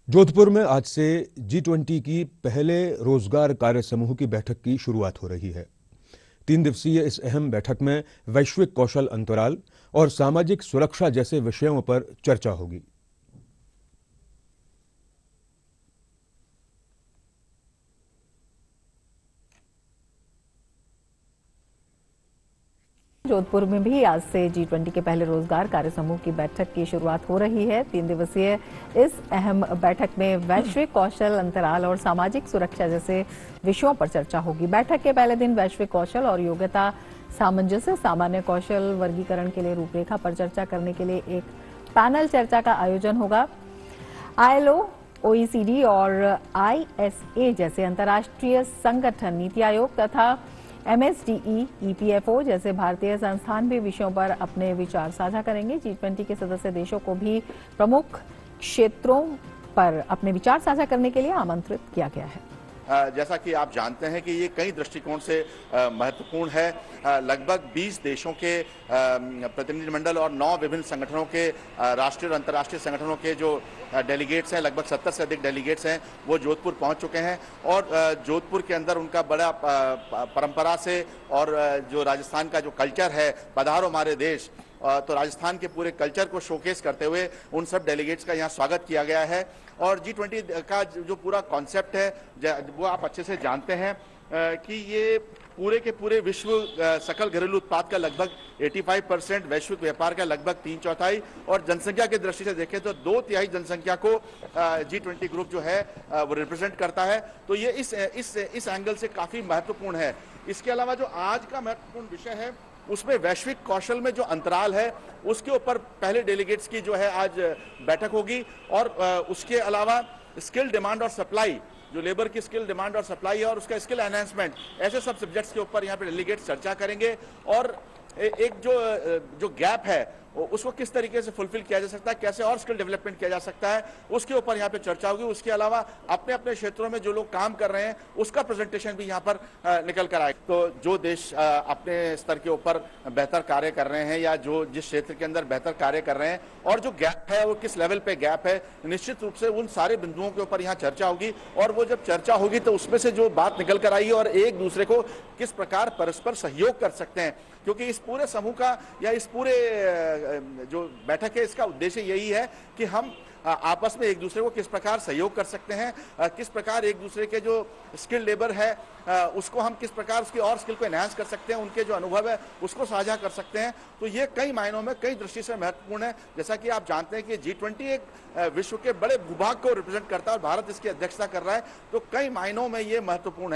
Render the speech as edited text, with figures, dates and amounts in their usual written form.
जोधपुर में आज से G20 की पहले रोजगार कार्य समूह की बैठक की शुरुआत हो रही है। 3 दिवसीय इस अहम बैठक में वैश्विक कौशल अंतराल और सामाजिक सुरक्षा जैसे विषयों पर चर्चा होगी। जोधपुर में भी आज से G20 के पहले रोजगार कार्य समूह की बैठक की शुरुआत हो रही है। 3 दिवसीय इस अहम बैठक में वैश्विक कौशल अंतराल और सामाजिक सुरक्षा जैसे विषयों पर चर्चा होगी। बैठक के पहले दिन वैश्विक कौशल और योग्यता सामंजस्य सामान्य कौशल वर्गीकरण के लिए रूपरेखा पर चर्चा करने के लिए एक पैनल चर्चा का आयोजन होगा। ILO, OECD और ISA जैसे अंतर्राष्ट्रीय संगठन, नीति आयोग तथा MSDE, EPFO जैसे भारतीय संस्थान भी विषयों पर अपने विचार साझा करेंगे। G20 के सदस्य देशों को भी प्रमुख क्षेत्रों पर अपने विचार साझा करने के लिए आमंत्रित किया गया है। जैसा कि आप जानते हैं कि ये कई दृष्टिकोण से महत्वपूर्ण है। लगभग 20 देशों के प्रतिनिधिमंडल और 9 विभिन्न संगठनों के राष्ट्रीय और अंतर्राष्ट्रीय संगठनों के जो डेलीगेट्स हैं, लगभग 70 से अधिक डेलीगेट्स हैं, वो जोधपुर पहुंच चुके हैं। और जोधपुर के अंदर उनका बड़ा परंपरा से और जो राजस्थान का जो कल्चर है, पधारो हमारे देश, तो राजस्थान के पूरे कल्चर को शोकेस करते हुए उन सब डेलीगेट्स का यहाँ स्वागत किया गया है। और G20 का जो पूरा कॉन्सेप्ट है वो आप अच्छे से जानते हैं कि ये पूरे के पूरे विश्व सकल घरेलू उत्पाद का लगभग 85%, वैश्विक व्यापार का लगभग 3/4 और जनसंख्या की दृष्टि से देखें तो 2/3 जनसंख्या को G20 ग्रुप जो है वो रिप्रेजेंट करता है। तो ये इस एंगल से काफी महत्वपूर्ण है। इसके अलावा जो आज का महत्वपूर्ण विषय है उसमें वैश्विक कौशल में जो अंतराल है उसके ऊपर पहले डेलीगेट्स की जो है आज बैठक होगी। और उसके अलावा स्किल डिमांड और सप्लाई, जो लेबर की स्किल डिमांड और सप्लाई है और उसका स्किल एनहांसमेंट, ऐसे सब सब्जेक्ट्स के ऊपर यहाँ पे डेलीगेट्स चर्चा करेंगे। और एक जो गैप है उसको किस तरीके से फुलफिल किया जा सकता है, कैसे और स्किल डेवलपमेंट किया जा सकता है, उसके ऊपर यहाँ पे चर्चा होगी। उसके अलावा अपने अपने क्षेत्रों में जो लोग काम कर रहे हैं उसका प्रेजेंटेशन भी यहाँ पर निकल कर आएगा। तो जो देश अपने स्तर के ऊपर बेहतर कार्य कर रहे हैं या जो जिस क्षेत्र के अंदर बेहतर कार्य कर रहे हैं और जो गैप है वो किस लेवल पे गैप है, निश्चित रूप से उन सारे बिंदुओं के ऊपर यहाँ चर्चा होगी। और वो जब चर्चा होगी तो उसमें से जो बात निकल कर आएगी और एक दूसरे को किस प्रकार परस्पर सहयोग कर सकते हैं, क्योंकि इस पूरे समूह का या इस पूरे जो बैठक है इसका उद्देश्य यही है कि हम आपस में एक दूसरे को किस प्रकार सहयोग कर सकते हैं, किस प्रकार एक दूसरे के जो स्किल लेबर है उसको हम किस प्रकार उसकी और स्किल को एनहांस कर सकते हैं, उनके जो अनुभव है उसको साझा कर सकते हैं। तो ये कई मायनों में कई दृष्टि से महत्वपूर्ण है। जैसा कि आप जानते हैं कि G20 एक विश्व के बड़े भूभाग को रिप्रेजेंट करता है और भारत इसकी अध्यक्षता कर रहा है, तो कई मायनों में ये महत्वपूर्ण है।